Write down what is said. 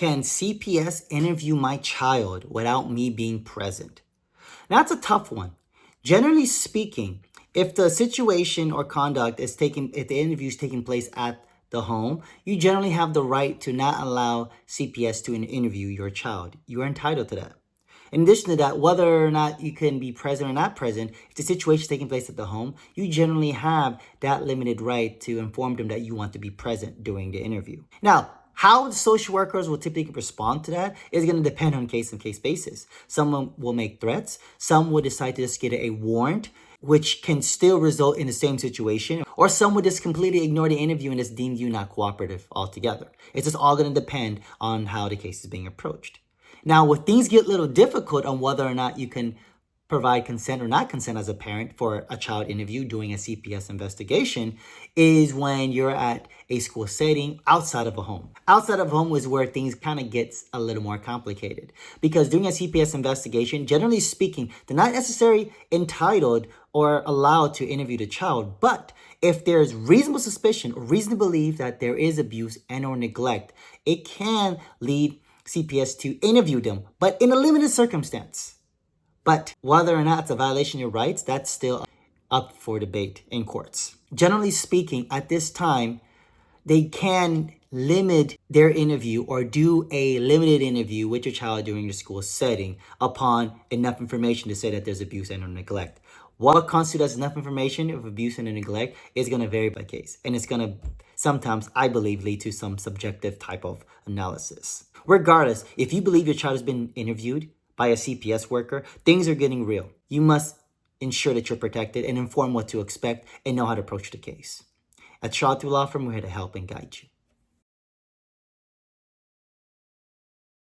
Can CPS interview my child without me being present? That's a tough one. Generally speaking, if the situation or conduct is if the interview is taking place at the home, you generally have the right to not allow CPS to interview your child. You are entitled to that. In addition to that, whether or not you can be present or not present, if the situation is taking place at the home, you generally have that limited right to inform them that you want to be present during the interview. Now, how the social workers will typically respond to that is going to depend on case-to-case basis. Some will make threats. Some will decide to just get a warrant, which can still result in the same situation. Or some would just completely ignore the interview and just deem you not cooperative altogether. It's just all going to depend on how the case is being approached. Now, when things get a little difficult on whether or not you can provide consent or not consent as a parent for a child interview doing a CPS investigation is when you're at a school setting outside of a home. Outside of home is where things kind of gets a little more complicated, because doing a CPS investigation, generally speaking, they're not necessarily entitled or allowed to interview the child, but if there's reasonable suspicion or reason to believe that there is abuse and or neglect, it can lead CPS to interview them, but in a limited circumstance. But whether or not it's a violation of your rights, that's still up for debate in courts. Generally speaking, at this time, they can limit their interview or do a limited interview with your child during the school setting upon enough information to say that there's abuse and or neglect. What constitutes enough information of abuse and neglect is going to vary by case. And it's going to sometimes, I believe, lead to some subjective type of analysis. Regardless, if you believe your child has been interviewed by a CPS worker, things are getting real. You must ensure that you're protected and inform what to expect and know how to approach the case. At Charlotte Law Firm, we're here to help and guide you.